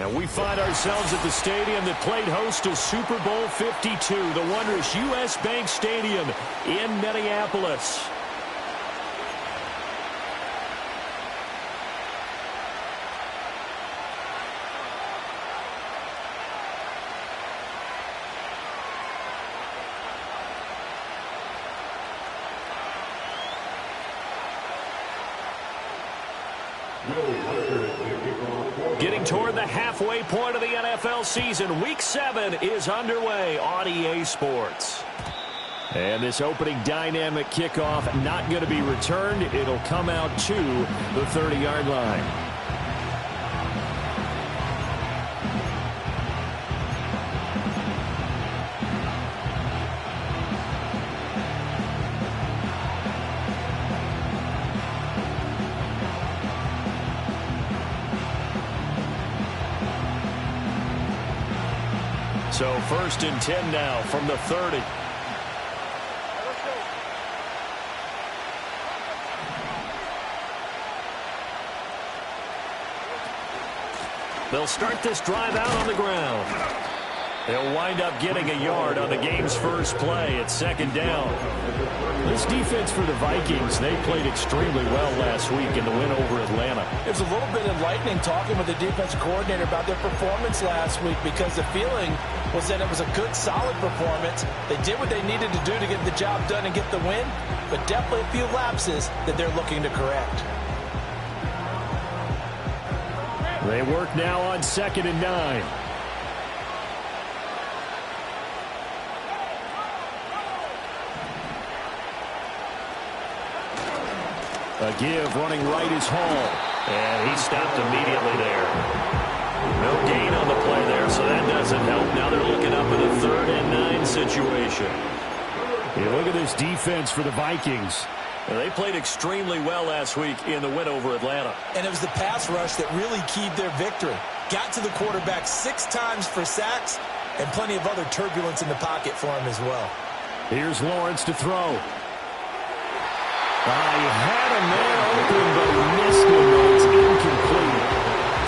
And we find ourselves at the stadium that played host to Super Bowl 52, the wondrous U.S. Bank Stadium in Minneapolis. Getting toward the halfway point of the NFL season, Week 7 is underway on EA Sports. And this opening dynamic kickoff not going to be returned. It'll come out to the 30-yard line. So 1st and 10 now from the 30. They'll start this drive out on the ground. They'll wind up getting a yard on the game's first play at 2nd down. This defense for the Vikings, they played extremely well last week in the win over Atlanta. It was a little bit enlightening talking with the defensive coordinator about their performance last week, because the feeling was that it was a good, solid performance. They did what they needed to do to get the job done and get the win, but definitely a few lapses that they're looking to correct. They work now on 2nd and 9. A give running right is Hall. And he stopped immediately there. No gain on the play there, so that doesn't help. Now they're looking up in a 3rd and 9 situation. Yeah, look at this defense for the Vikings. They played extremely well last week in the win over Atlanta. And it was the pass rush that really keyed their victory. Got to the quarterback 6 times for sacks, and plenty of other turbulence in the pocket for him as well. Here's Lawrence to throw. He had a man open, but he missed it. It's incomplete.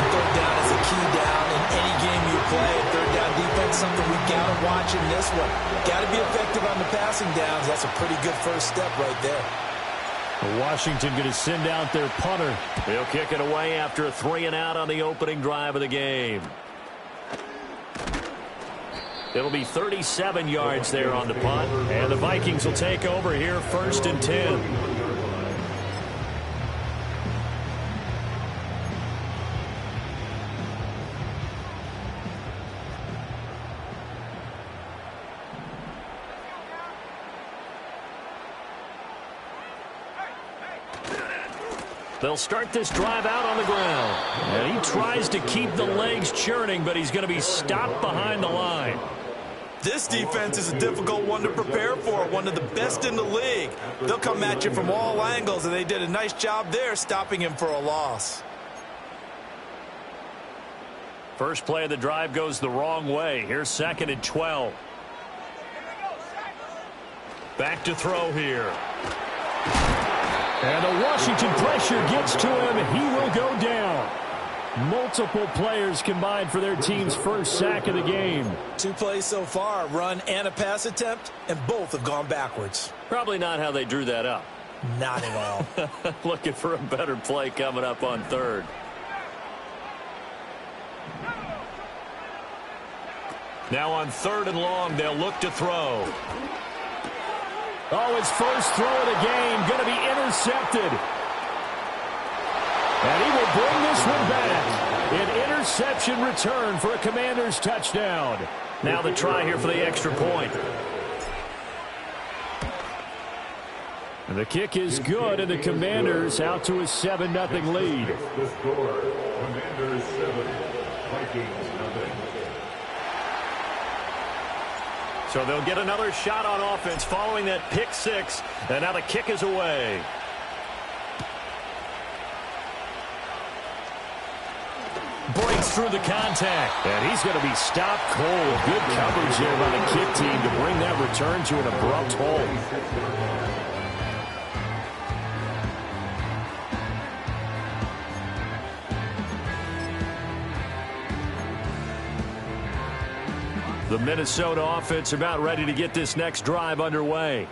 And 3rd down is a key down in any game you play. 3rd down defense, something we got to watch in this one. Got to be effective on the passing downs. That's a pretty good first step right there. Washington going to send out their punter. He'll kick it away after a 3-and-out on the opening drive of the game. It'll be 37 yards there on the punt. And the Vikings will take over here 1st and 10. They'll start this drive out on the ground. And he tries to keep the legs churning, but he's going to be stopped behind the line. This defense is a difficult one to prepare for, one of the best in the league. They'll come at you from all angles, and they did a nice job there stopping him for a loss. First play of the drive goes the wrong way. Here's 2nd and 12. Back to throw here. And the Washington pressure gets to him. He will go down. Multiple players combined for their team's first sack of the game. 2 plays so far, a run and a pass attempt, and both have gone backwards. Probably not how they drew that up. Not at all. Looking for a better play coming up on 3rd. Now on 3rd and long, they'll look to throw. Oh, his first throw of the game going to be intercepted. And he will bring this one back. An interception return for a Commanders touchdown. Now the try here for the extra point. And the kick is good, and the Commanders out to a 7-0 lead. The score, Commanders 7, Vikings 0. So they'll get another shot on offense following that pick 6. And now the kick is away. breaks through the contact. And he's going to be stopped cold. Good coverage there by the kick team to bring that return to an abrupt halt. The Minnesota offense about ready to get this next drive underway.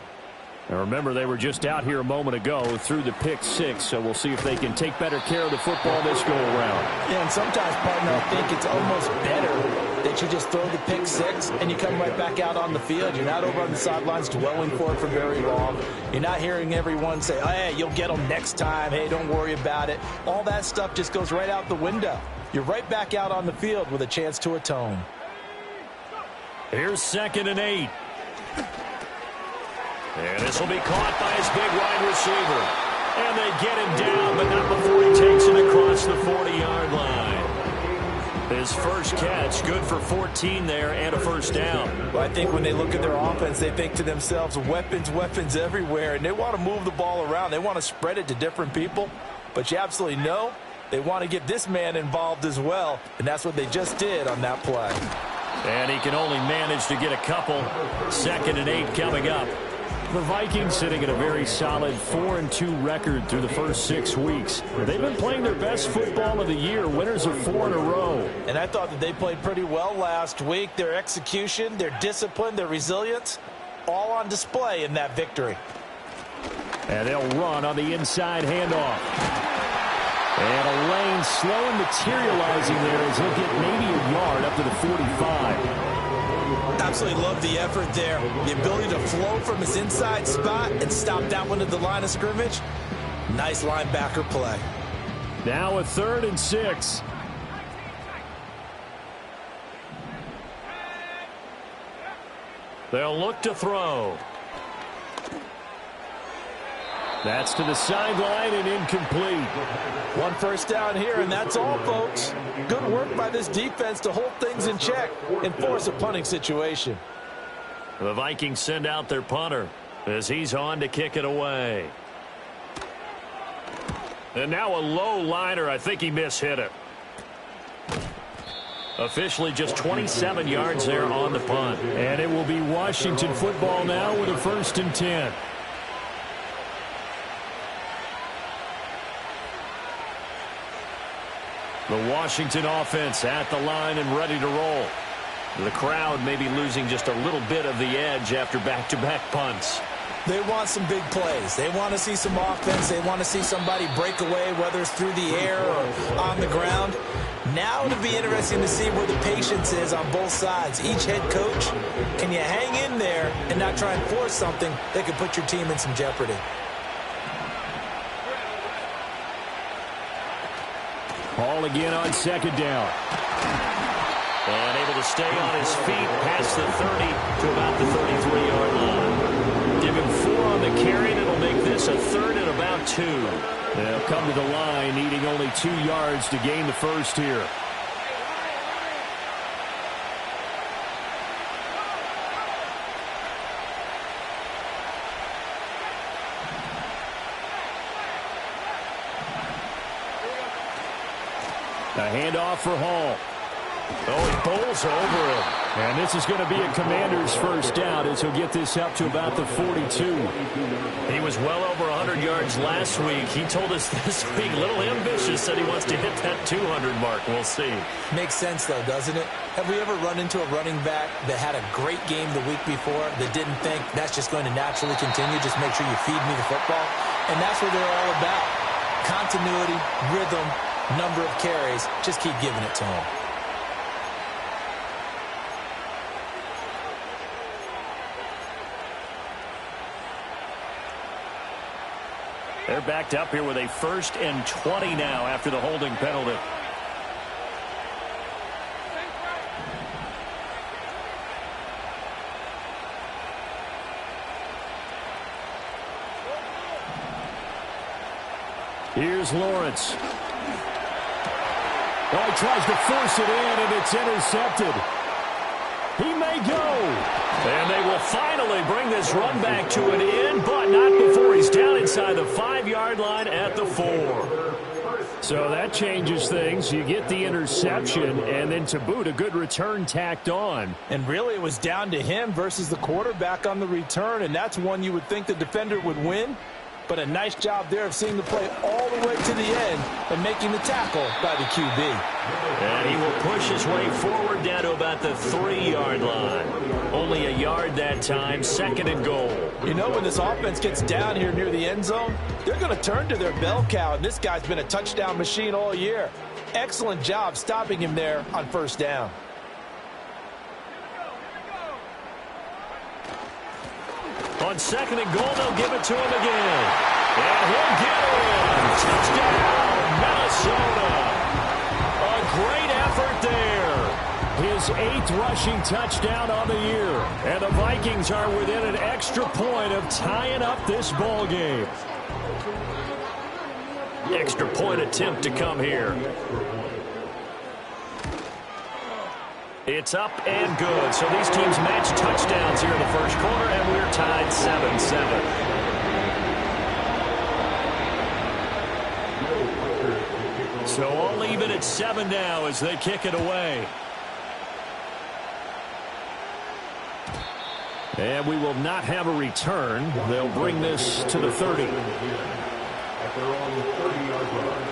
And remember, they were just out here a moment ago through the pick six, so we'll see if they can take better care of the football this go-around. Yeah, and sometimes, partner, I think it's almost better that you just throw the pick six and you come right back out on the field. You're not over on the sidelines dwelling for it for very long. You're not hearing everyone say, oh, hey, you'll get them next time. Hey, don't worry about it. All that stuff just goes right out the window. You're right back out on the field with a chance to atone. Here's 2nd and 8. And this will be caught by his big wide receiver. And they get him down, but not before he takes it across the 40-yard line. His first catch, good for 14 there and a first down. Well, I think when they look at their offense, they think to themselves, weapons, weapons everywhere. And they want to move the ball around. They want to spread it to different people. But you absolutely know they want to get this man involved as well. And that's what they just did on that play. And he can only manage to get a couple. 2nd and 8 coming up. The Vikings sitting at a very solid 4-2 record through the first 6 weeks. They've been playing their best football of the year, winners of 4 in a row. And I thought that they played pretty well last week. Their execution, their discipline, their resilience, all on display in that victory. And they'll run on the inside handoff. And a lane slow and materializing there as he'll get maybe a yard up to the 45. Absolutely love the effort there. The ability to flow from his inside spot and stop that one at the line of scrimmage. Nice linebacker play. Now a 3rd and 6. They'll look to throw. That's to the sideline and incomplete. One first down here, and that's all, folks. Good work by this defense to hold things in check and force a punting situation. The Vikings send out their punter as he's on to kick it away. And now a low liner. I think he mishit it. Officially just 27 yards there on the punt. And it will be Washington football now with a 1st and 10. The Washington offense at the line and ready to roll. The crowd may be losing just a little bit of the edge after back-to-back punts. They want some big plays. They want to see some offense. They want to see somebody break away, whether it's through the air or on the ground. Now it'll be interesting to see where the patience is on both sides. Each head coach, can you hang in there and not try and force something that could put your team in some jeopardy? Ball again on 2nd down. And able to stay on his feet past the 30 to about the 33-yard line. Give him 4 on the carry, and it'll make this a 3rd and about 2. They'll come to the line, needing only 2 yards to gain the first here. A handoff for Hall. Oh, he bowls over him. And this is going to be a Commander's first down as he'll get this up to about the 42. He was well over 100 yards last week. He told us this week, a little ambitious, said he wants to hit that 200 mark. We'll see. Makes sense, though, doesn't it? Have we ever run into a running back that had a great game the week before that didn't think that's just going to naturally continue? Just make sure you feed me the football. And that's what they're all about. Continuity, rhythm, number of carries. Just keep giving it to him. They're backed up here with a 1st and 20 now after the holding penalty. Here's Lawrence. Oh, he tries to force it in, and it's intercepted. He may go. And they will finally bring this run back to an end, but not before he's down inside the 5-yard line at the 4. So that changes things. You get the interception, and then to boot, a good return tacked on. And really, it was down to him versus the quarterback on the return, and that's one you would think the defender would win. But a nice job there of seeing the play all the way to the end and making the tackle by the QB. And he will push his way forward down to about the 3-yard line. Only a yard that time, 2nd and goal. You know, when this offense gets down here near the end zone, they're going to turn to their bell cow, and this guy's been a touchdown machine all year. Excellent job stopping him there on 1st down. On 2nd and goal, they'll give it to him again. And he'll get in. Touchdown, Minnesota. A great effort there. His 8th rushing touchdown on the year. And the Vikings are within an extra point of tying up this ball game. Extra point attempt to come here. It's up and good. So these teams match touchdowns here in the 1st quarter, and we're tied 7-7. So all even at 7 now as they kick it away. And we will not have a return. They'll bring this to the 30. At their own 30-yard line.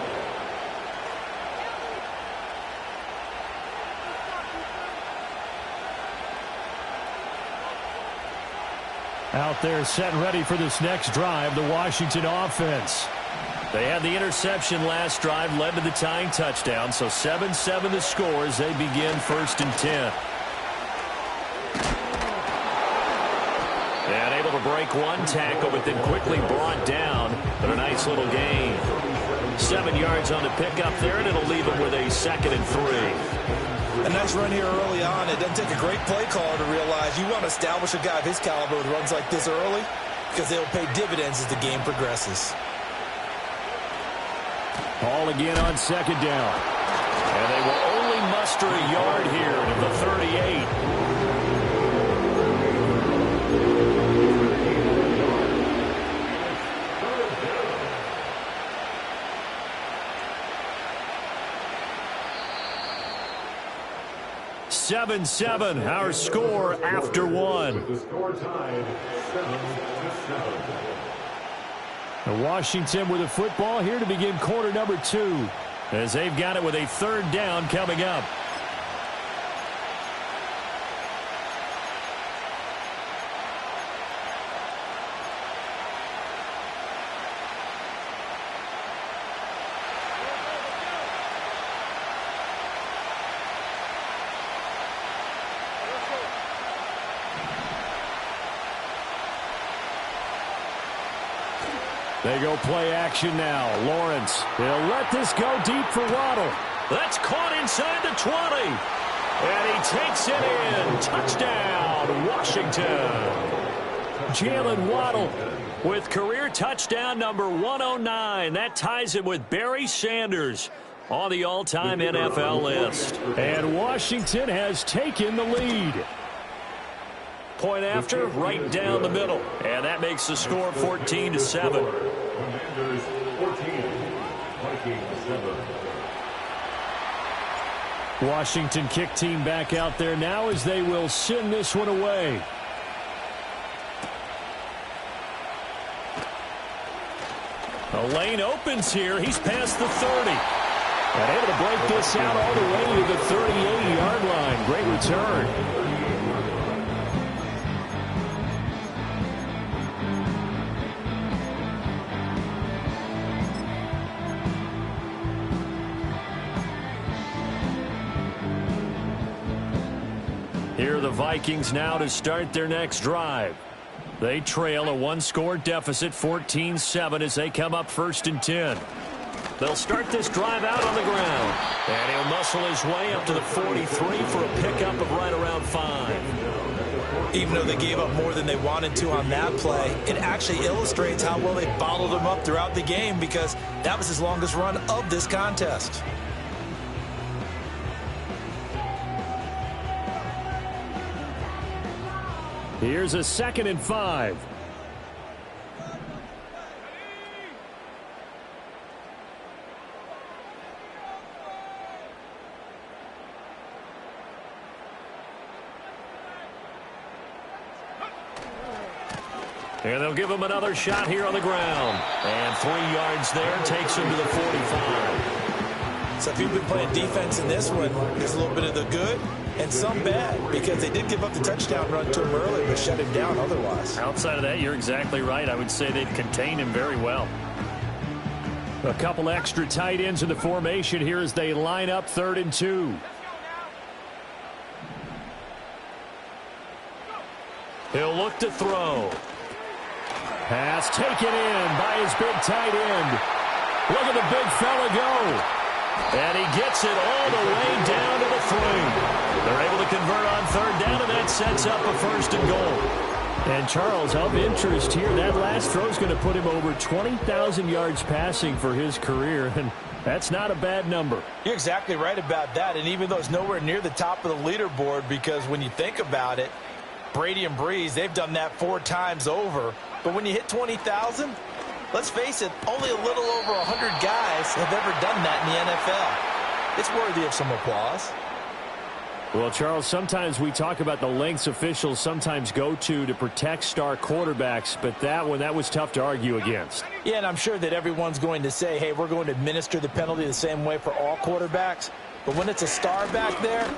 Out there set and ready for this next drive, the Washington offense. They had the interception last drive, led to the tying touchdown, so 7-7 the score as they begin 1st and 10. And able to break one tackle, but then quickly brought down. But a nice little gain. 7 yards on the pickup there, and it'll leave them with a 2nd and 3. A nice run here early on. It doesn't take a great play caller to realize you want to establish a guy of his caliber with runs like this early because they'll pay dividends as the game progresses. Ball again on 2nd down. And they will only muster a yard here to the 38. Seven, our score after 1. The score tied 7-7. Washington with a football here to begin quarter number 2 as they've got it with a 3rd down coming up. They go play action now. Lawrence, they'll let this go deep for Waddle. That's caught inside the 20. And he takes it in. Touchdown, Washington. Jalen Waddle with career touchdown number 109. That ties him with Barry Sanders on the all-time NFL list. And Washington has taken the lead. Point after, right down the middle. And that makes the score 14-7. Commanders 14, Vikings 7. Washington kick team back out there now as they will send this one away. The lane opens here. He's past the 30. And able to break this out all the way to the 38-yard line. Great return. Here are the Vikings now to start their next drive. They trail a 1-score deficit, 14-7, as they come up 1st and 10. They'll start this drive out on the ground. And he'll muscle his way up to the 43 for a pickup of right around 5. Even though they gave up more than they wanted to on that play, it actually illustrates how well they bottled him up throughout the game because that was his longest run of this contest. Here's a 2nd and 5. And they'll give him another shot here on the ground. And 3 yards there takes him to the 45. So if you've been playing defense in this one, there's a little bit of the good and some bad, because they did give up the touchdown run to him early, but shut him down otherwise. Outside of that, you're exactly right. I would say they've contained him very well. A couple extra tight ends in the formation here as they line up 3rd and 2. He'll look to throw. Pass taken in by his big tight end. Look at the big fella go. And he gets it all the way down to the 3. They're able to convert on 3rd down, and that sets up a 1st and goal. And Charles, of interest here, that last throw is going to put him over 20,000 yards passing for his career, and that's not a bad number. You're exactly right about that, and even though it's nowhere near the top of the leaderboard, because when you think about it, Brady and Breeze, they've done that 4 times over. But when you hit 20,000, let's face it, only a little over 100 guys have ever done that in the NFL. It's worthy of some applause. Well, Charles, sometimes we talk about the lengths officials sometimes go to protect star quarterbacks, but that was tough to argue against. Yeah, and I'm sure that everyone's going to say, hey, we're going to administer the penalty the same way for all quarterbacks. But when it's a star back there,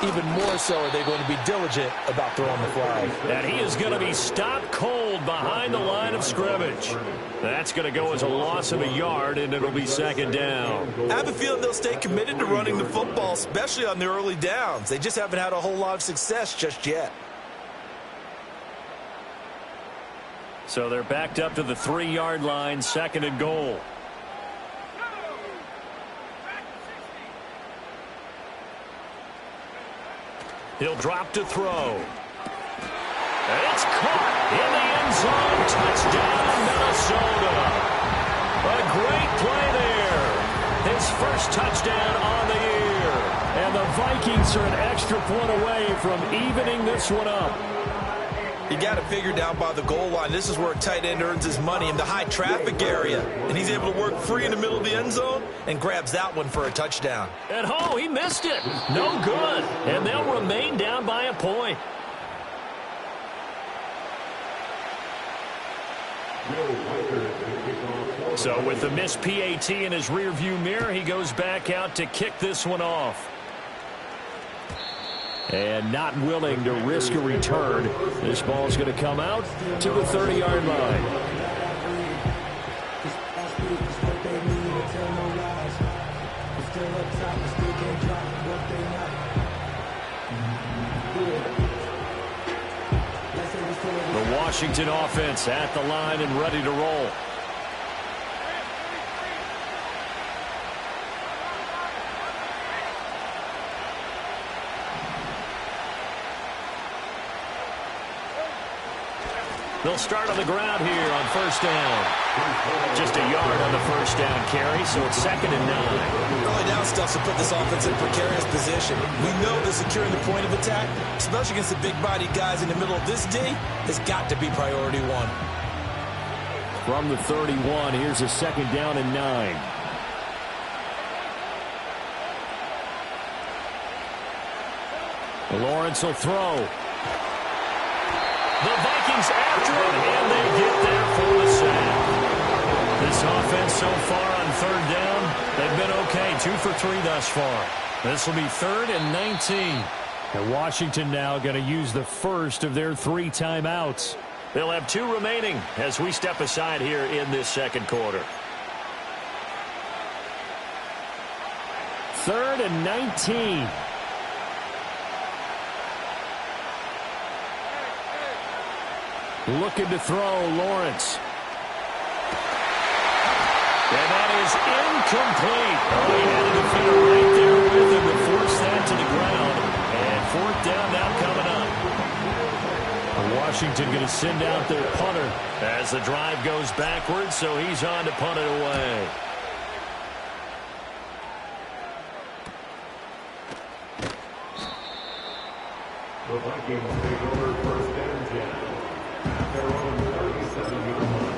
even more so are they going to be diligent about throwing the flag. And he is going to be stopped cold behind the line of scrimmage. That's going to go as a loss of a yard, and it'll be 2nd down. I have a feeling they'll stay committed to running the football, especially on the early downs. They just haven't had a whole lot of success just yet. So they're backed up to the 3-yard line, 2nd and goal. He'll drop to throw. And it's caught in the end zone. Touchdown, Minnesota. A great play there. His first touchdown on the year. And the Vikings are an extra point away from evening this one up. You got to figure down by the goal line. This is where a tight end earns his money, in the high traffic area. And he's able to work free in the middle of the end zone and grabs that one for a touchdown. And he missed it. No good. And they'll remain down by a point. So with the missed PAT in his rearview mirror, he goes back out to kick this one off. And not willing to risk a return. This ball's going to come out to the 30-yard line. The Washington offense at the line and ready to roll. They'll start on the ground here on 1st down. Just a yard on the 1st down carry, so it's 2nd and 9. Early down stuff to put this offense in a precarious position. We know that securing the point of attack, especially against the big-bodied guys in the middle of this D, has got to be priority 1. From the 31, here's a 2nd down and 9. Lawrence will throw. The Vikings after it, and they get there for the sack. This offense so far on 3rd down, they've been okay. 2 for 3 thus far. This will be 3rd and 19. And Washington now going to use the first of their 3 timeouts. They'll have 2 remaining as we step aside here in this 2nd quarter. 3rd and 19. Looking to throw, Lawrence. And that is incomplete. He had a defender right there with him to force that to the ground. And 4th down now coming up. Washington going to send out their punter as the drive goes backwards, so he's on to punt it away. The Vikings take over 1st and 10. Their own 37-yard line.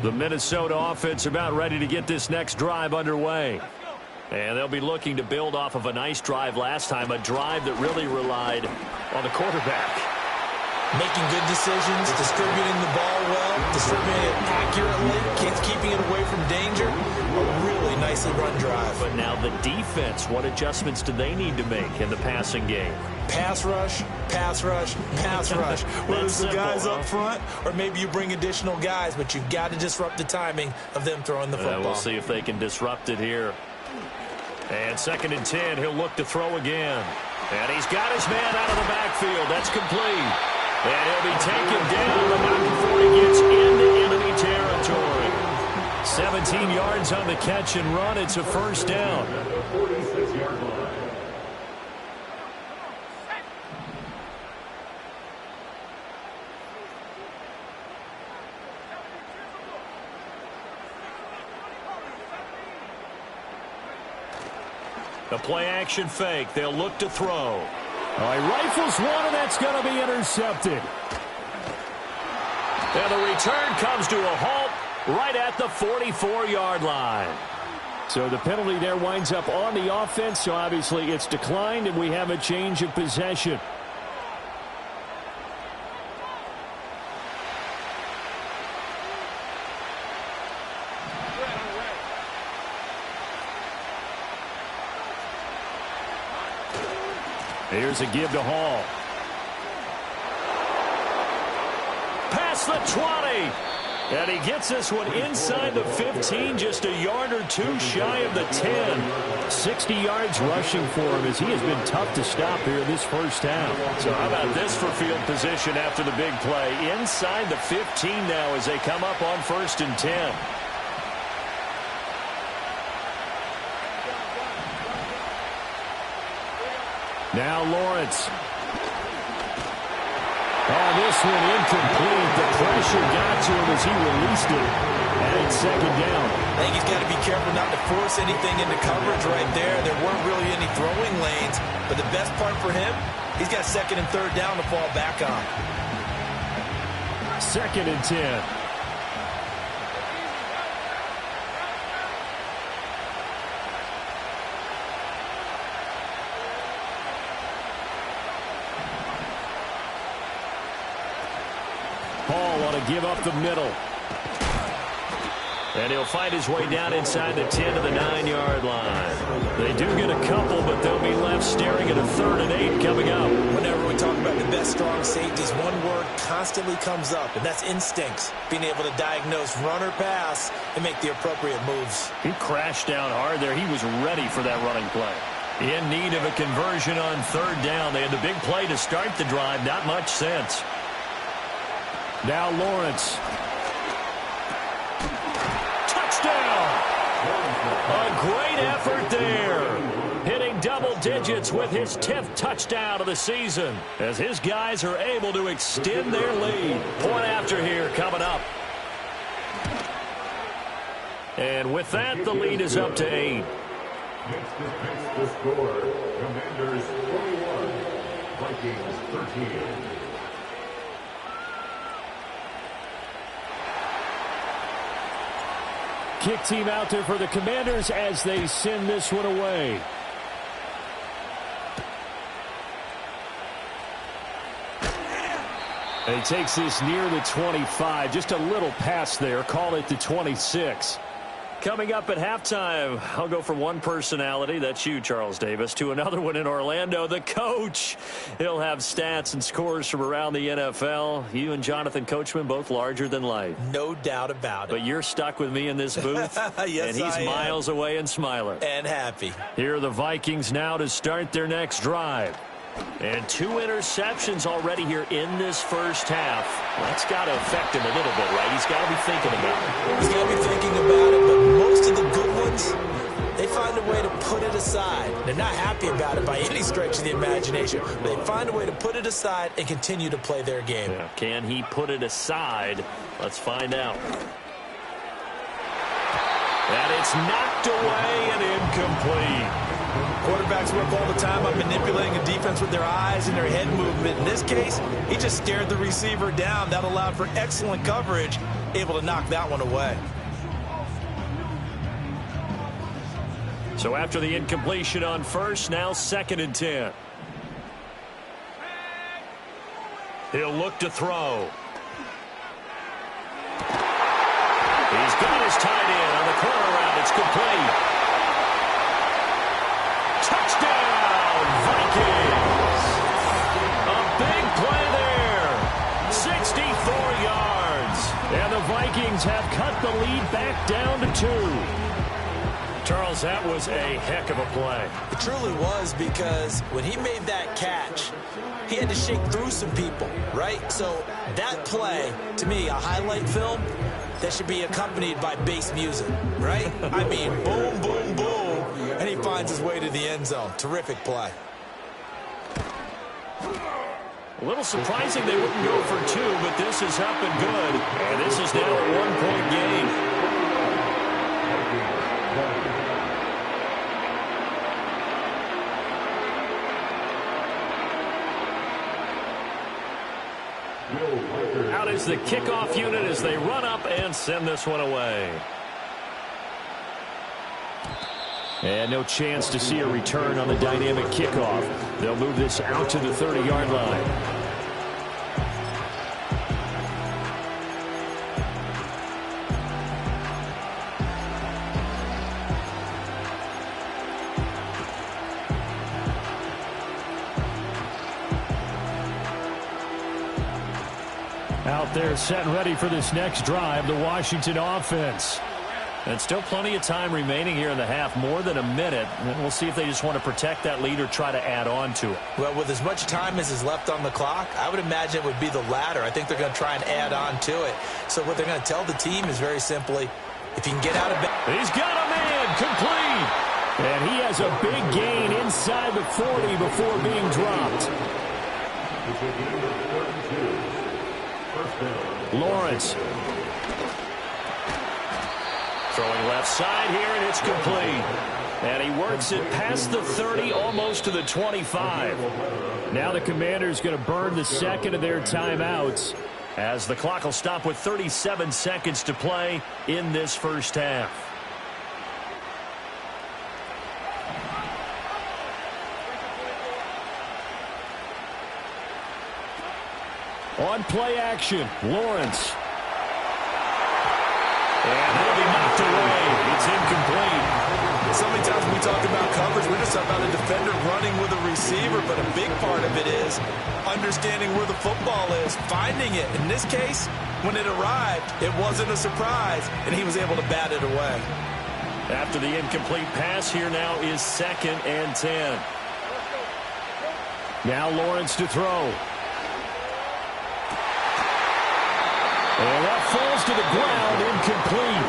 The Minnesota offense about ready to get this next drive underway. And they'll be looking to build off of a nice drive last time, a drive that really relied on the quarterback. Making good decisions, distributing the ball well, distributing it accurately, keeping it away from danger. A really nicely run drive. But now the defense, what adjustments do they need to make in the passing game? Pass rush, pass rush, pass rush. Whether it's the guys up front or maybe you bring additional guys, but you've got to disrupt the timing of them throwing the football. We'll see if they can disrupt it here. And 2nd and 10, he'll look to throw again. And he's got his man out of the backfield. That's complete. And he'll be taken down, but not before he gets into enemy territory. 17 yards on the catch and run. It's a first down. At the 46-yard line. The play-action fake. They'll look to throw. All right, rifles one, and that's going to be intercepted. And the return comes to a halt right at the 44-yard line. So the penalty there winds up on the offense, so obviously it's declined, and we have a change of possession. Here's a give to Hall. Past the 20. And he gets this one inside the 15, just a yard or two shy of the 10. 60 yards rushing for him as he has been tough to stop here in this first half. So how about this for field position after the big play? Inside the 15 now as they come up on 1st and 10. Now Lawrence. Oh, this one incomplete. The pressure got to him as he released it. And it's 2nd down. I think he's got to be careful not to force anything into coverage right there. There weren't really any throwing lanes. But the best part for him, he's got 2nd and 3rd down to fall back on. 2nd and 10. Paul ought to give up the middle. And he'll fight his way down inside the 10 to the 9-yard line. They do get a couple, but they'll be left staring at a 3rd and 8 coming up. Whenever we talk about the best strong safeties, one word constantly comes up, and that's instincts. Being able to diagnose run or pass and make the appropriate moves. He crashed down hard there. He was ready for that running play. In need of a conversion on 3rd down. They had the big play to start the drive. Not much sense. Now Lawrence. Touchdown! A great effort there. Hitting double digits with his 10th touchdown of the season. As his guys are able to extend their lead. Point after here coming up. And with that, the lead is up to 8. Next to score, Commanders 41, Vikings 13. Kick team out there for the Commanders as they send this one away. And he takes this near the 25. Just a little pass there. Call it the 26. Coming up at halftime, I'll go from one personality, that's you, Charles Davis, to another one in Orlando, the coach. He'll have stats and scores from around the NFL. You and Jonathan Coachman, both larger than life. No doubt about it. But you're stuck with me in this booth. Yes, and he's miles away and smiling. And happy. Here are the Vikings now to start their next drive. And 2 interceptions already here in this first half. That's got to affect him a little bit, right? He's got to be thinking about it. He's got to be thinking about it, but most of the good ones, they find a way to put it aside. They're not happy about it by any stretch of the imagination. They find a way to put it aside and continue to play their game. Yeah. Can he put it aside? Let's find out. And it's knocked away and incomplete. Quarterbacks work all the time on manipulating a defense with their eyes and their head movement. In this case, he just stared the receiver down. That allowed for excellent coverage, able to knock that one away. So after the incompletion on first, now 2nd and 10. He'll look to throw. He's got his tight end on the corner route. It's complete. Touchdown, Vikings. A big play there. 64 yards. And the Vikings have cut the lead back down to 2. Charles, that was a heck of a play. It truly was, because when he made that catch, he had to shake through some people, right? So that play, to me, a highlight film that should be accompanied by bass music, right? I mean, boom, boom, boom, and he finds his way to the end zone. Terrific play. A little surprising they wouldn't go for 2, but this is up and good. And this is now a 1-point game. Out is the kickoff unit as they run up and send this one away. And no chance to see a return on the dynamic kickoff. They'll move this out to the 30-yard line. Out there set and ready for this next drive, the Washington offense. And still plenty of time remaining here in the half, more than a minute. And we'll see if they just want to protect that lead or try to add on to it. Well, with as much time as is left on the clock, I would imagine it would be the latter. I think they're going to try and add on to it. So what they're going to tell the team is very simply, if you can get out of bed. He's got a man, complete. And he has a big gain inside the 40 before being dropped. Lawrence. Throwing left side here, and it's complete. And he works it past the 30, almost to the 25. Now the Commanders going to burn the second of their timeouts, as the clock will stop with 37 seconds to play in this first half. On play action, Lawrence. And that'll be knocked away. It's incomplete. So many times when we talk about coverage, we're just talking about a defender running with a receiver, but a big part of it is understanding where the football is, finding it. In this case, when it arrived, it wasn't a surprise, and he was able to bat it away. After the incomplete pass, here now is 2nd and 10. Now Lawrence to throw. And that falls to the ground, incomplete.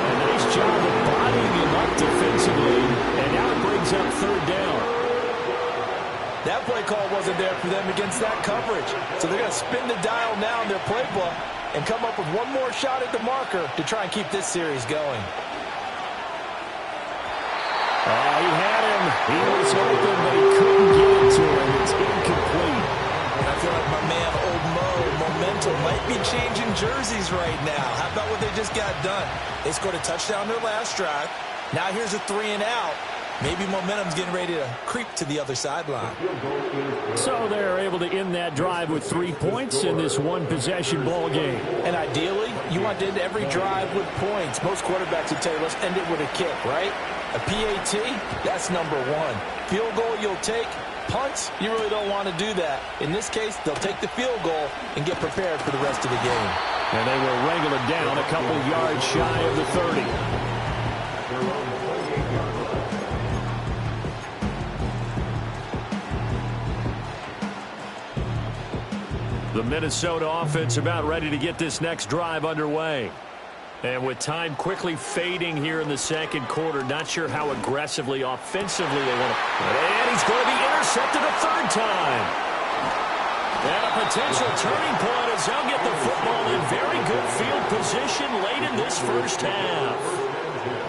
A nice job of bodying him up defensively, and now it brings up 3rd down. That play call wasn't there for them against that coverage. So they're going to spin the dial now in their playbook and come up with one more shot at the marker to try and keep this series going. He had him. He was open, but he couldn't get it to him. It's incomplete. I feel like my man, Old Mo, momentum might be changing jerseys right now. How about what they just got done? They scored a touchdown their last drive. Now here's a 3 and out. Maybe momentum's getting ready to creep to the other sideline. So they're able to end that drive with 3 points in this one-possession ball game. And ideally, you want to end every drive with points. Most quarterbacks would tell you, let's end it with a kick, right? A PAT, that's number 1. Field goal you'll take. Punts, you really don't want to do that. In this case, they'll take the field goal and get prepared for the rest of the game. And they will wrangle it down a couple yards shy of the 30. The Minnesota offense about ready to get this next drive underway. And with time quickly fading here in the second quarter, not sure how aggressively, offensively they want to. And he's going to be intercepted a 3rd time. And a potential turning point as they'll get the football in very good field position late in this first half.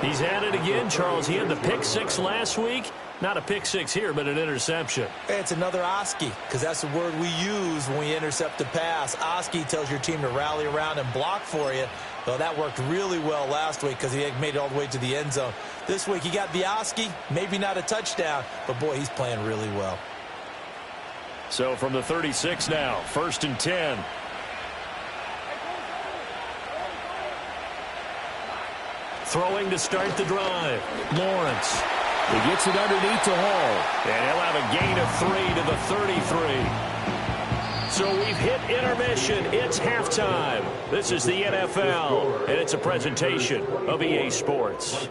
He's at it again, Charles. He had the pick 6 last week. Not a pick 6 here, but an interception. It's another Oski, because that's the word we use when we intercept the pass. Oski tells your team to rally around and block for you. Well, that worked really well last week because he made it all the way to the end zone. This week he got Bioski, maybe not a touchdown, but boy, he's playing really well. So from the 36 now, 1st and 10. Throwing to start the drive. Lawrence. He gets it underneath to Hall. And he'll have a gain of 3 to the 33. So we've hit intermission. It's halftime. This is the NFL, and it's a presentation of EA Sports.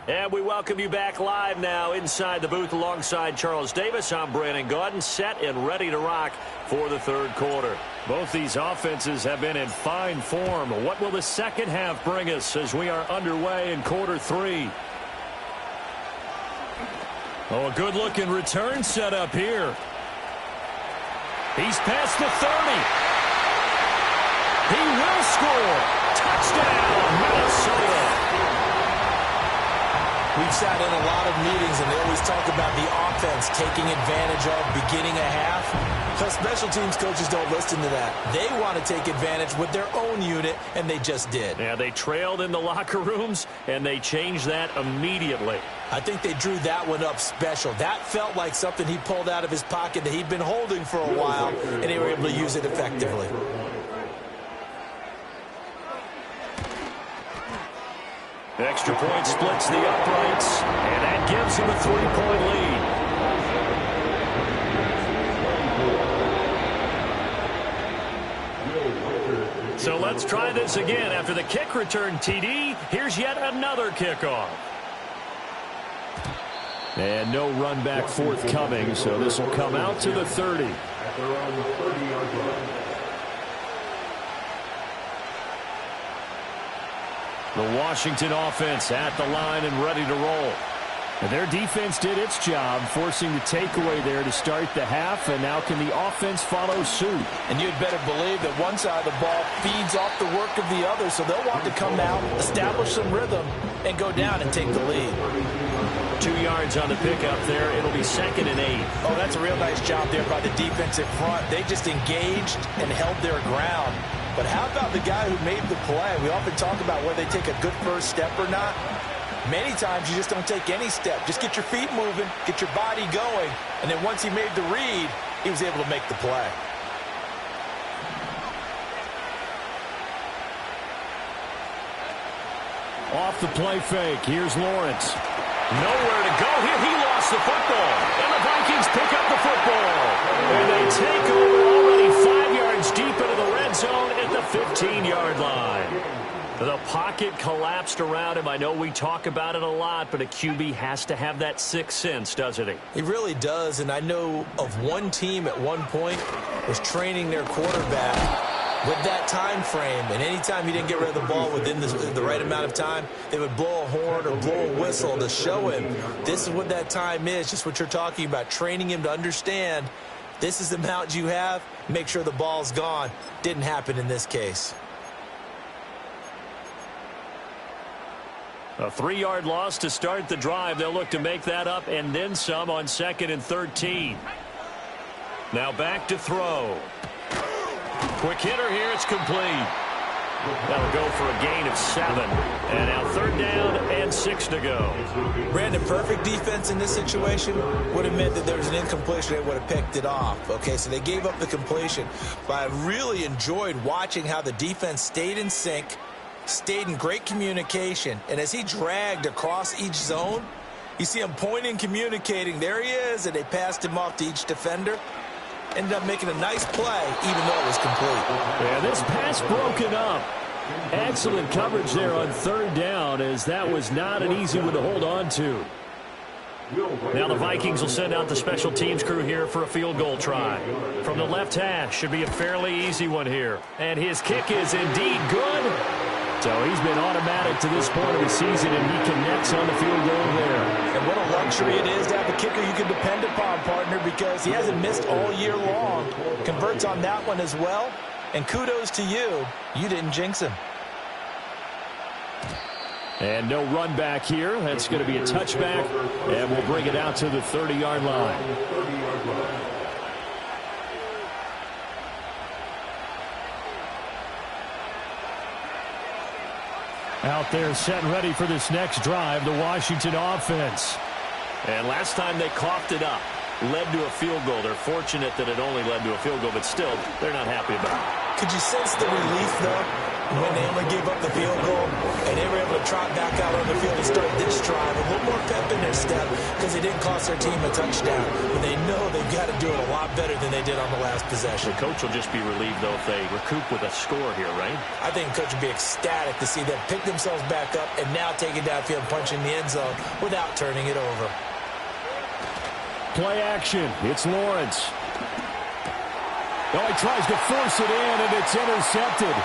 And we welcome you back live now inside the booth alongside Charles Davis. I'm Brandon Gaudin, set and ready to rock for the third quarter. Both these offenses have been in fine form. What will the second half bring us as we are underway in quarter 3? Oh, a good-looking return set up here. He's past the 30. He will score. Touchdown, Minnesota. We've sat in a lot of meetings, and they always talk about the offense taking advantage of beginning a half. But special teams coaches don't listen to that. They want to take advantage with their own unit, and they just did. Yeah, they trailed in the locker rooms, and they changed that immediately. I think they drew that one up special. That felt like something he pulled out of his pocket that he'd been holding for a while, and they were able to use it effectively. Extra point splits the uprights, and that gives him a 3-point lead. So let's try this again. After the kick return TD, here's yet another kickoff. And no run back forthcoming, so this will come out to the 30. The Washington offense at the line and ready to roll. And their defense did its job, forcing the takeaway there to start the half, and now can the offense follow suit? And you'd better believe that one side of the ball feeds off the work of the other, so they'll want to come out, establish some rhythm, and go down and take the lead. 2 yards on the pickup there. It'll be 2nd and 8. Oh, that's a real nice job there by the defensive front. They just engaged and held their ground. But how about the guy who made the play? We often talk about whether they take a good first step or not. Many times you just don't take any step. Just get your feet moving, get your body going, and then once he made the read, he was able to make the play. Off the play fake. Here's Lawrence. Nowhere to go here. He lost the football. And the Vikings pick up the football. And they take over already 5 yards deep into the red zone at the 15-yard line. The pocket collapsed around him. I know we talk about it a lot, but a QB has to have that sixth sense, doesn't he? He really does, and I know of one team at one point was training their quarterback with that time frame, and anytime he didn't get rid of the ball within the right amount of time, they would blow a horn or blow a whistle to show him this is what that time is, just what you're talking about, training him to understand this is the amount you have, make sure the ball's gone. Didn't happen in this case. A 3-yard loss to start the drive. They'll look to make that up and then some on 2nd and 13. Now back to throw. Quick hitter here. It's complete. That'll go for a gain of 7. And now 3rd down and 6 to go. Brandon, perfect defense in this situation would have meant that there was an incompletion. They would have picked it off. Okay, so they gave up the completion. But I really enjoyed watching how the defense stayed in sync, stayed in great communication, and as he dragged across each zone, you see him pointing, communicating. There he is, and they passed him off to each defender. Ended up making a nice play, even though it was complete. Yeah, this pass broken up. Excellent coverage there on 3rd down, as that was not an easy one to hold on to. Now the Vikings will send out the special teams crew here for a field goal try. From the left hash, should be a fairly easy one here. And his kick is indeed good. So he's been automatic to this point of the season, and he connects on the field goal there. And what a luxury it is to have a kicker you can depend upon, partner, because he hasn't missed all year long. Converts on that one as well. And kudos to you. You didn't jinx him. And no run back here. That's going to be a touchback, and we'll bring it out to the 30-yard line. Out there set and ready for this next drive, the Washington offense. And last time they coughed it up, led to a field goal. They're fortunate that it only led to a field goal, but still, they're not happy about it. Could you sense the relief, though, when they only gave up the field goal and they were able to trot back out on the field and start this drive? A little more pep in their step because they didn't cost their team a touchdown. But they know they've got to do it a lot better than they did on the last possession. The coach will just be relieved, though, if they recoup with a score here, right? I think the coach would be ecstatic to see them pick themselves back up and now take it downfield and punch in the end zone without turning it over. Play action. It's Lawrence. Oh, he tries to force it in, and it's intercepted.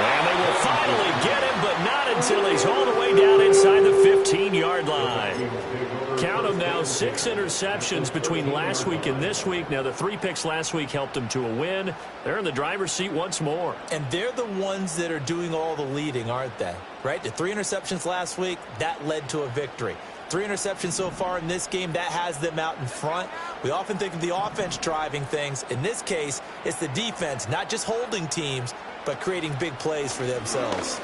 And they will finally get him, but not until he's all the way down inside the 15-yard line. Count them now, 6 interceptions between last week and this week. Now, the 3 picks last week helped them to a win. They're in the driver's seat once more. And they're the ones that are doing all the leading, aren't they? Right? The 3 interceptions last week, that led to a victory. 3 interceptions so far in this game, that has them out in front. We often think of the offense driving things. In this case, it's the defense, not just holding teams, but creating big plays for themselves.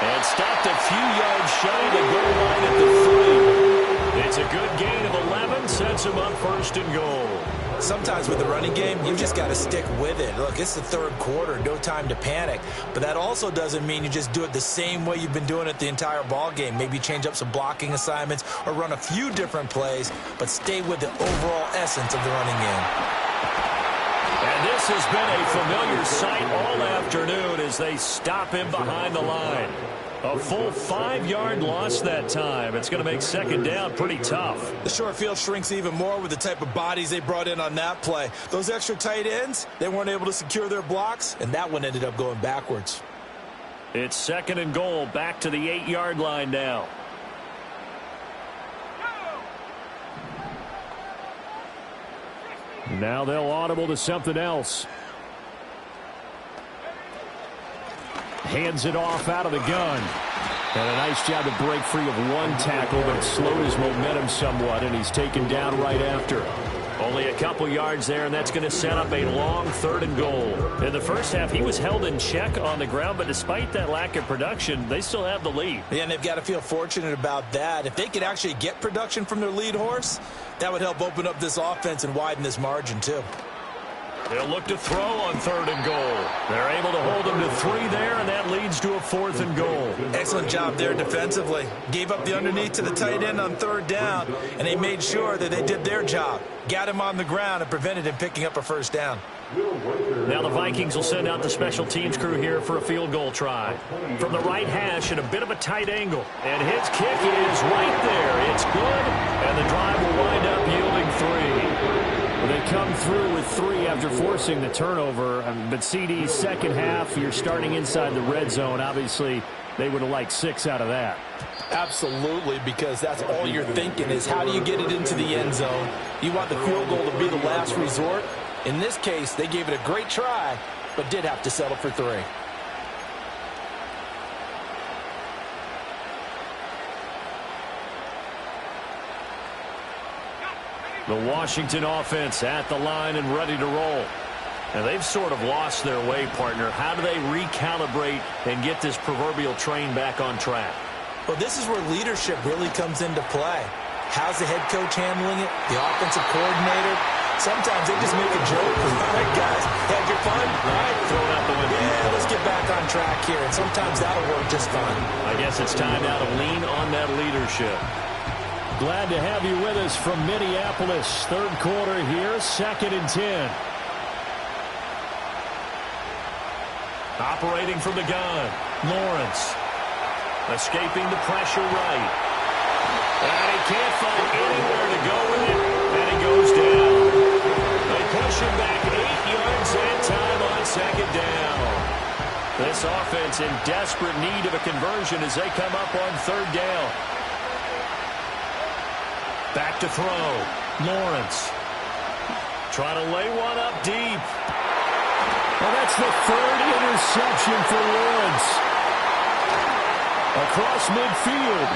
And stopped a few yards shy of the goal line at the 3. It's a good gain of 11, sets them up first and goal. Sometimes with the running game, you just got to stick with it. Look, it's the third quarter, no time to panic. But that also doesn't mean you just do it the same way you've been doing it the entire ball game. Maybe change up some blocking assignments or run a few different plays, but stay with the overall essence of the running game. And this has been a familiar sight all afternoon as they stop him behind the line. A full 5-yard loss that time. It's going to make second down pretty tough. The short field shrinks even more with the type of bodies they brought in on that play. Those extra tight ends, they weren't able to secure their blocks, and that one ended up going backwards. It's second and goal, back to the 8-yard line now. Now they'll audible to something else. Hands it off out of the gun. And a nice job to break free of one tackle, but it slowed his momentum somewhat, and he's taken down right after. Only a couple yards there, and that's going to set up a long third and goal. In the first half, he was held in check on the ground, but despite that lack of production, they still have the lead. Yeah, and they've got to feel fortunate about that. If they could actually get production from their lead horse, that would help open up this offense and widen this margin, too. They'll look to throw on third and goal. They're able to hold them to 3 there, and that leads to a 4th and goal. Excellent job there defensively. Gave up the underneath to the tight end on third down, and they made sure that they did their job. Got him on the ground and prevented him picking up a first down. Now the Vikings will send out the special teams crew here for a field goal try. From the right hash at a bit of a tight angle. And his kick is right there. It's good, and the drive will wind up yielding 3. They come through with 3 after forcing the turnover. But CD's second half, you're starting inside the red zone. Obviously, they would have liked 6 out of that. Absolutely, because that's all you're thinking is how do you get it into the end zone? You want the field goal to be the last resort. In this case, they gave it a great try, but did have to settle for 3. The Washington offense at the line and ready to roll. And they've sort of lost their way, partner. How do they recalibrate and get this proverbial train back on track? Well, this is where leadership really comes into play. How's the head coach handling it? The offensive coordinator? Sometimes they just make a joke. All right, guys, had your fun? All right, throw it out the window. Yeah, let's get back on track here. And sometimes that'll work just fine. I guess it's time now to lean on that leadership. Glad to have you with us from Minneapolis. Third quarter here, 2nd and 10. Operating from the gun, Lawrence. Escaping the pressure right. And he can't find anywhere to go with it, and he goes down. They push pushing back 8 yards that time on second down. This offense in desperate need of a conversion as they come up on third down. Back to throw. Lawrence. Trying to lay one up deep. Well, that's the third interception for Lawrence. Across midfield.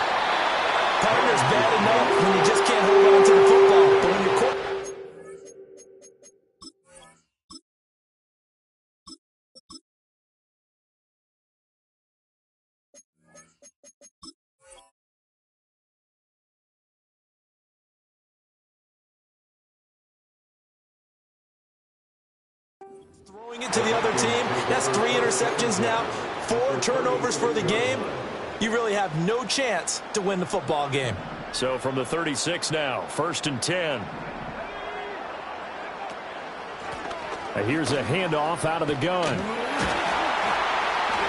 Partner's bad enough when you just can't hold on to the football. But when you're throwing it to the other team, that's 3 interceptions now, 4 turnovers for the game. You really have no chance to win the football game. So from the 36 now, 1st and 10. Here's a handoff out of the gun.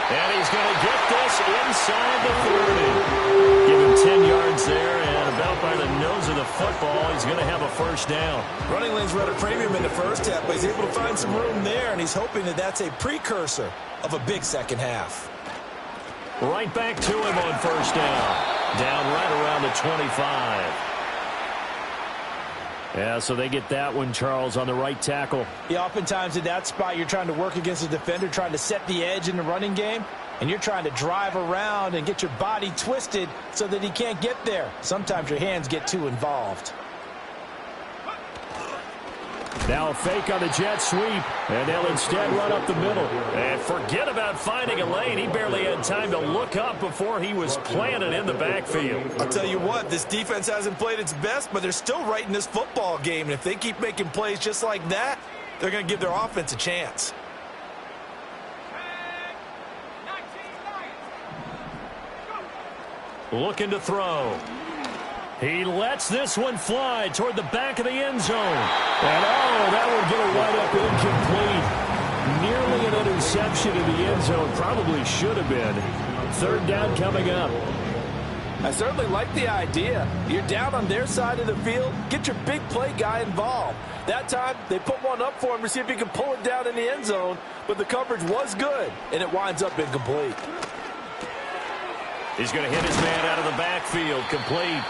And he's going to get this inside the 30. Give him 10 yards there, and about by the nose of the football, he's going to have a first down. Running lanes were at a premium in the first half, but he's able to find some room there, and he's hoping that that's a precursor of a big second half. Right back to him on first down. Down right around the 25. Yeah, so they get that one, Charles, on the right tackle. Yeah, oftentimes in that spot, you're trying to work against a defender, trying to set the edge in the running game, and you're trying to drive around and get your body twisted so that he can't get there. Sometimes your hands get too involved. Now a fake on the jet sweep, and they'll instead run up the middle. And forget about finding a lane. He barely had time to look up before he was planted in the backfield. I'll tell you what, this defense hasn't played its best, but they're still right in this football game. And if they keep making plays just like that, they're going to give their offense a chance. Looking to throw. He lets this one fly toward the back of the end zone. And, oh, that would get a wide up incomplete. Nearly an interception in the end zone. Probably should have been. 3rd down coming up. I certainly like the idea. You're down on their side of the field. Get your big play guy involved. That time, they put one up for him to see if he can pull it down in the end zone. But the coverage was good, and it winds up incomplete. He's going to hit his man out of the backfield. Complete.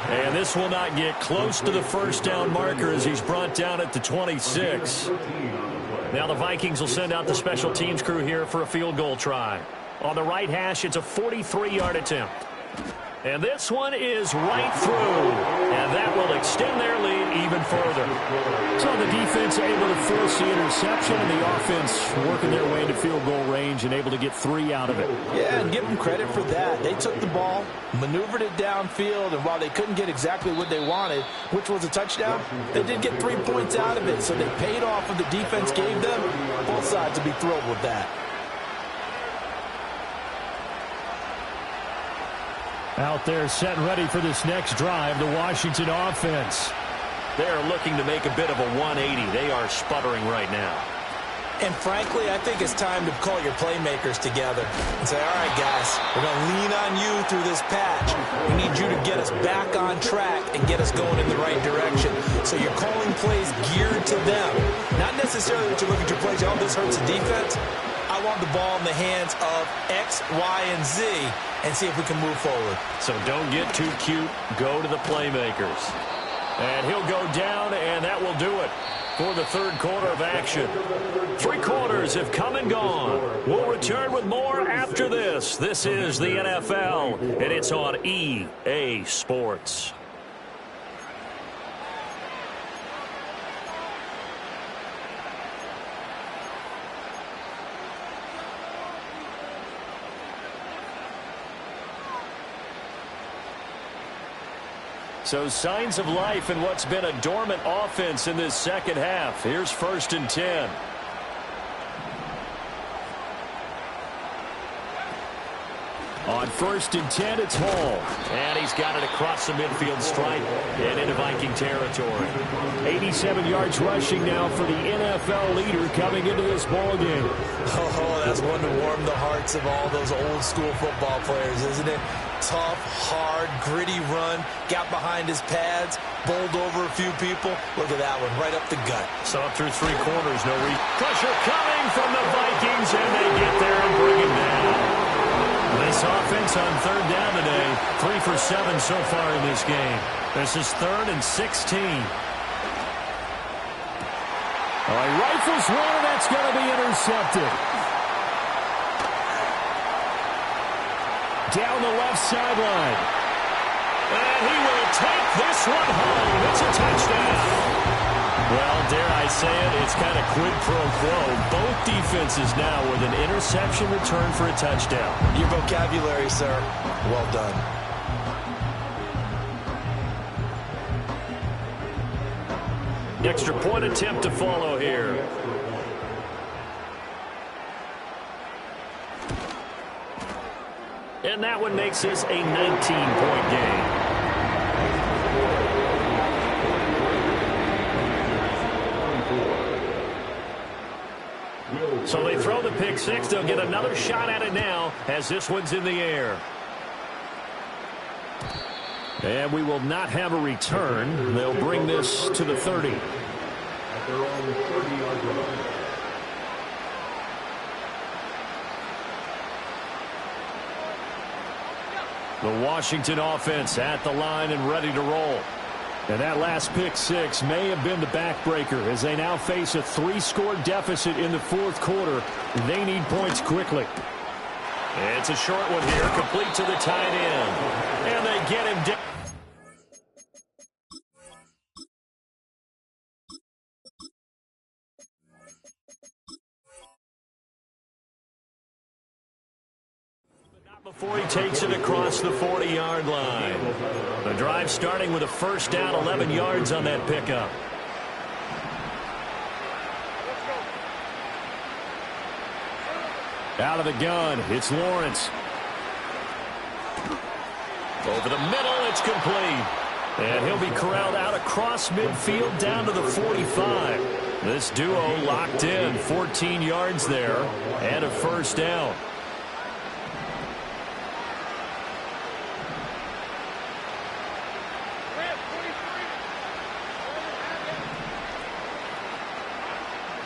And this will not get close to the first down marker as he's brought down at the 26. Now the Vikings will send out the special teams crew here for a field goal try. On the right hash, it's a 43-yard attempt. And this one is right through. And that will extend their lead even further. So the defense able to force the interception, and the offense working their way into field goal range and able to get 3 out of it. Yeah, and give them credit for that. They took the ball, maneuvered it downfield, and while they couldn't get exactly what they wanted, which was a touchdown, they did get 3 points out of it. So they paid off what the defense gave them. Both sides will be thrilled with that. Out there set and ready for this next drive, the Washington offense. They are looking to make a bit of a 180. They are sputtering right now. And frankly, I think it's time to call your playmakers together and say, all right, guys, we're going to lean on you through this patch. We need you to get us back on track and get us going in the right direction. So you're calling plays geared to them. Not necessarily that you look at your plays, oh, this hurts the defense. I want the ball in the hands of X, Y, and Z and see if we can move forward. So don't get too cute. Go to the playmakers. And he'll go down, and that will do it for the 3rd quarter of action. 3 quarters have come and gone. We'll return with more after this. This is the NFL, and it's on EA Sports. So signs of life in what's been a dormant offense in this second half. Here's 1st and 10. On 1st and 10, it's Hall. And he's got it across the midfield stripe and into Viking territory. 87 yards rushing now for the NFL leader coming into this ballgame. Oh, that's one to warm the hearts of all those old school football players, isn't it? tough, hard, gritty run. Got behind his pads, bowled over a few people. Look at that one, right up the gut. So up through three quarters, no pressure coming from the Vikings, and they get there and bring him down. This offense on third down today, 3 for 7 so far in this game. This is 3rd and 16. All right, rifles one, and that's going to be intercepted. Down the left sideline. And he will take this one home. It's a touchdown. Well, dare I say it, it's kind of quid pro quo. Both defenses now with an interception return for a touchdown. Your vocabulary, sir. Well done. Extra point attempt to follow here. And that one makes this a 19-point game. So they throw the pick six. They'll get another shot at it now as this one's in the air. And we will not have a return. They'll bring this to the 30. At their own 30-yard line. The Washington offense at the line and ready to roll. And that last pick six may have been the backbreaker as they now face a 3-score deficit in the fourth quarter. They need points quickly. It's a short one here, complete to the tight end. And they get him down. Before he takes it across the 40-yard line. The drive starting with a first down, 11 yards on that pickup. Out of the gun, it's Lawrence. Over the middle, it's complete. And he'll be corralled out across midfield down to the 45. This duo locked in, 14 yards there, and a first down.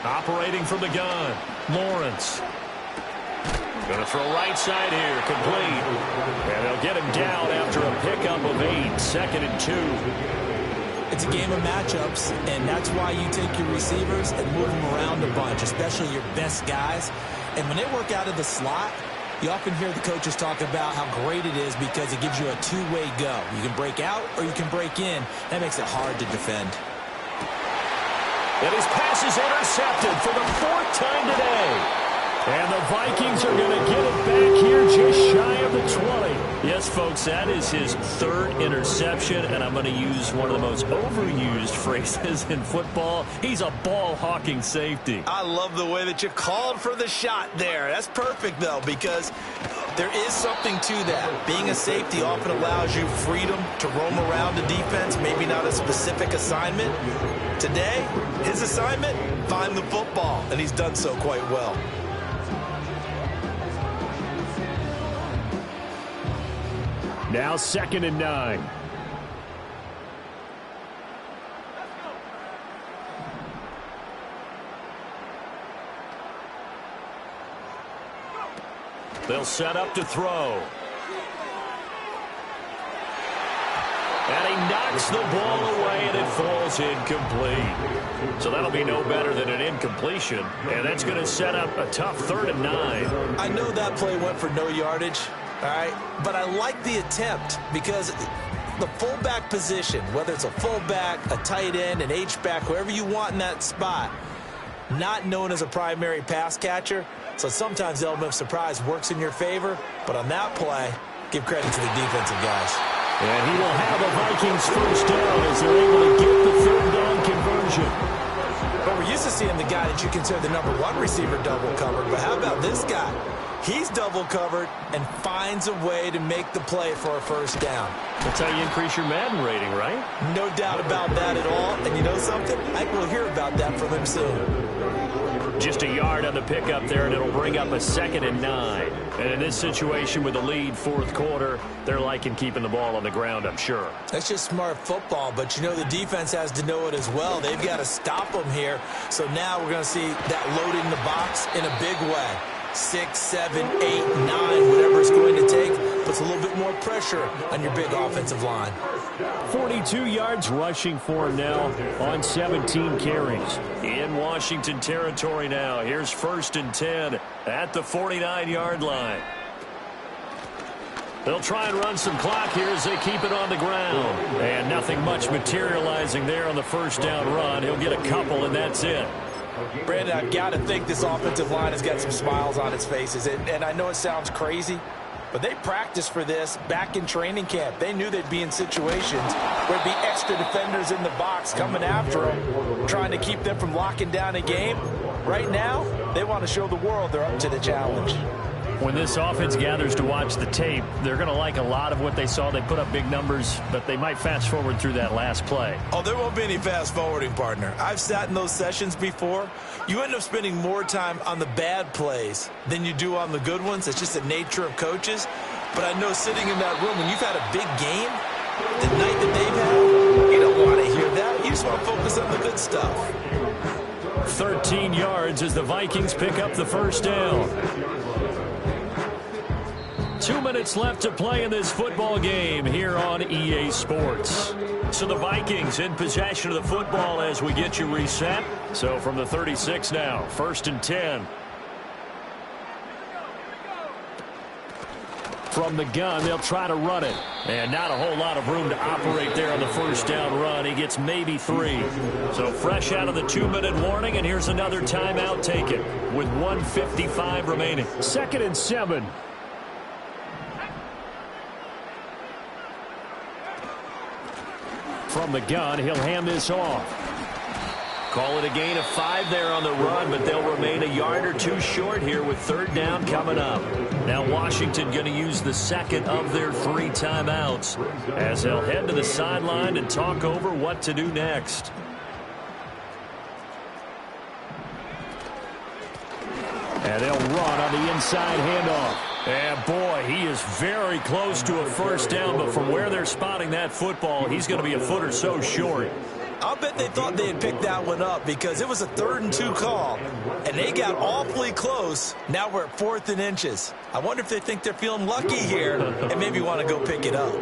Operating from the gun, Lawrence. Going to throw right side here, complete. And they'll get him down after a pickup of 8, 2nd and 2. It's a game of matchups, and that's why you take your receivers and move them around a bunch, especially your best guys. And when they work out of the slot, you often hear the coaches talk about how great it is because it gives you a two-way go. You can break out or you can break in. That makes it hard to defend. And his pass is intercepted for the 4th time today. And the Vikings are going to get it back here just shy of the 20. Yes, folks, that is his 3rd interception, and I'm going to use one of the most overused phrases in football. He's a ball-hawking safety. I love the way that you called for the shot there. That's perfect, though, because there is something to that. Being a safety often allows you freedom to roam around the defense, maybe not a specific assignment. Today, his assignment, find the football, and he's done so quite well. Now 2nd and 9. They'll set up to throw. And he knocks the ball away, and it falls incomplete. So that'll be no better than an incompletion. And that's going to set up a tough 3rd and 9. I know that play went for no yardage, all right? But I like the attempt because the fullback position, whether it's a fullback, a tight end, an H-back, whoever you want in that spot, not known as a primary pass catcher. So sometimes the element of surprise works in your favor. But on that play, give credit to the defensive guys. And he will have a Vikings first down as they're able to get the 3rd down conversion. But we're used to seeing the guy that you consider the number 1 receiver double covered. But how about this guy? He's double covered and finds a way to make the play for a first down. That's how you increase your Madden rating, right? No doubt about that at all. And you know something? I think we'll hear about that from him soon. Just a yard on the pickup there, and it'll bring up a 2nd and 9. And in this situation with the lead, fourth quarter, they're liking keeping the ball on the ground, I'm sure. That's just smart football, but you know the defense has to know it as well. They've got to stop them here. So now we're going to see that loading the box in a big way. 6, 7, 8, 9, whatever it's going to take, puts a little bit more pressure on your big offensive line. 42 yards rushing for him now on 17 carries. In Washington territory now. Here's 1st and 10 at the 49-yard line. They'll try and run some clock here as they keep it on the ground. And nothing much materializing there on the first down run. He'll get a couple, and that's it. Brandon, I've got to think this offensive line has got some smiles on its faces. And I know it sounds crazy, but they practiced for this back in training camp. They knew they'd be in situations where there'd be extra defenders in the box coming after them, trying to keep them from locking down a game. Right now, they want to show the world they're up to the challenge. When this offense gathers to watch the tape, they're going to like a lot of what they saw. They put up big numbers, but they might fast forward through that last play. Oh, there won't be any fast forwarding, partner. I've sat in those sessions before. You end up spending more time on the bad plays than you do on the good ones. It's just the nature of coaches. But I know sitting in that room, when you've had a big game, the night that they've had, you don't want to hear that. You just want to focus on the good stuff. 13 yards as the Vikings pick up the first down. 2 minutes left to play in this football game here on EA Sports. So the Vikings in possession of the football as we get you reset. So from the 36 now, 1st and 10. From the gun, they'll try to run it. And not a whole lot of room to operate there on the first down run. He gets maybe 3. So fresh out of the 2-minute warning, and here's another timeout taken with 1:55 remaining. 2nd and 7. From the gun, he'll hand this off. Call it a gain of 5 there on the run, but they'll remain a yard or 2 short here with 3rd down coming up. Now Washington going to use the 2nd of their 3 timeouts as they'll head to the sideline and talk over what to do next. And they'll run on the inside handoff. And boy, he is very close to a first down, but from where they're spotting that football, he's going to be a foot or so short. I'll bet they thought they had picked that one up because it was a 3rd and 2 call, and they got awfully close. Now we're at 4th and inches. I wonder if they think they're feeling lucky here and maybe want to go pick it up.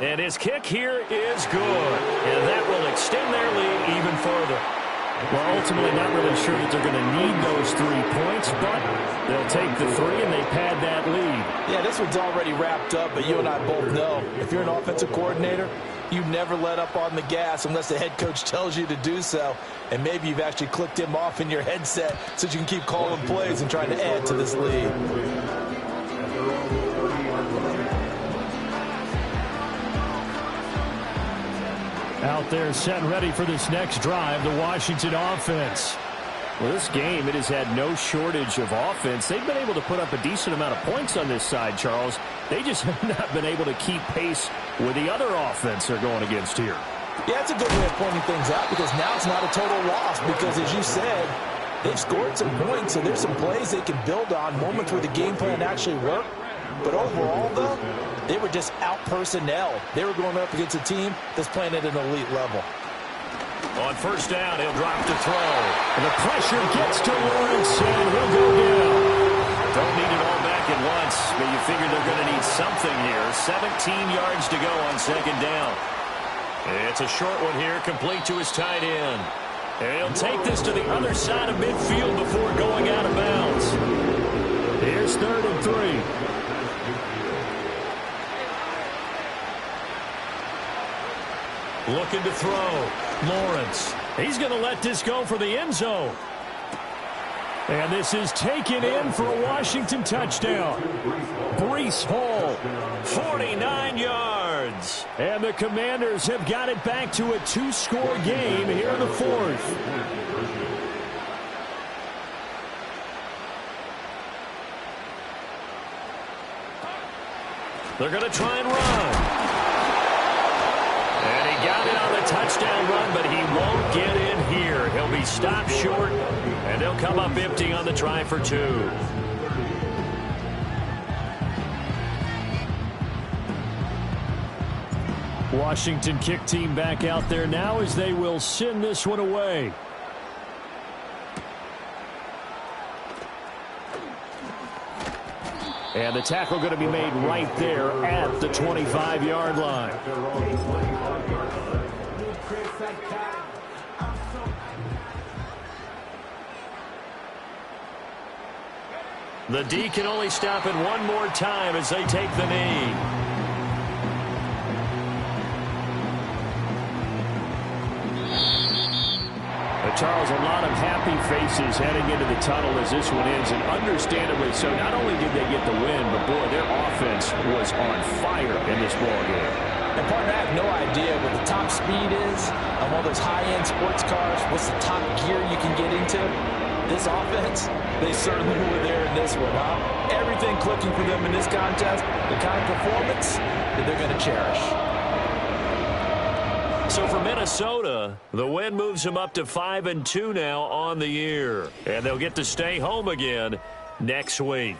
And his kick here is good, and that will extend their lead even further. Well, ultimately not really sure that they're going to need those 3 points, but they'll take the 3 and they pad that lead. Yeah, this one's already wrapped up, but you and I both know if you're an offensive coordinator, you never let up on the gas unless the head coach tells you to do so. And maybe you've actually clicked him off in your headset so you can keep calling plays and trying to add to this lead. Out there set and ready for this next drive, the Washington offense. Well, this game, it has had no shortage of offense. They've been able to put up a decent amount of points on this side, Charles. They just have not been able to keep pace with the other offense they're going against here. Yeah, it's a good way of pointing things out because now it's not a total loss because, as you said, they've scored some points, so there's some plays they can build on, moments where the game plan actually worked. But overall, though, they were just out-personnel. They were going up against a team that's playing at an elite level. On first down, he'll drop to throw. And the pressure gets to Lawrence, and he'll go down. Don't need it all back at once, but you figure they're going to need something here. 17 yards to go on 2nd down. It's a short one here, complete to his tight end. And he'll take this to the other side of midfield before going out of bounds. Here's 3rd and 3. Looking to throw. Lawrence. He's going to let this go for the end zone. And this is taken in for a Washington touchdown. Breece Hall, 49 yards. And the Commanders have got it back to a 2-score game here in the 4th. They're going to try and run. And he got it on the touchdown run, but he won't get in here. He'll be stopped short, and they'll come up empty on the try for 2. Washington kick team back out there now as they will send this one away. And the tackle going to be made right there at the 25-yard line. The D can only stop it one more time as they take the knee. Charles, a lot of happy faces heading into the tunnel as this one ends, and understandably so. Not only did they get the win, but, boy, their offense was on fire in this ballgame. And, partner, I have no idea what the top speed is on one of those high-end sports cars. What's the top gear you can get into? This offense, they certainly were there in this one, huh? Everything clicking for them in this contest, the kind of performance that they're going to cherish. So for Minnesota, the win moves them up to 5-2 now on the year. And they'll get to stay home again next week.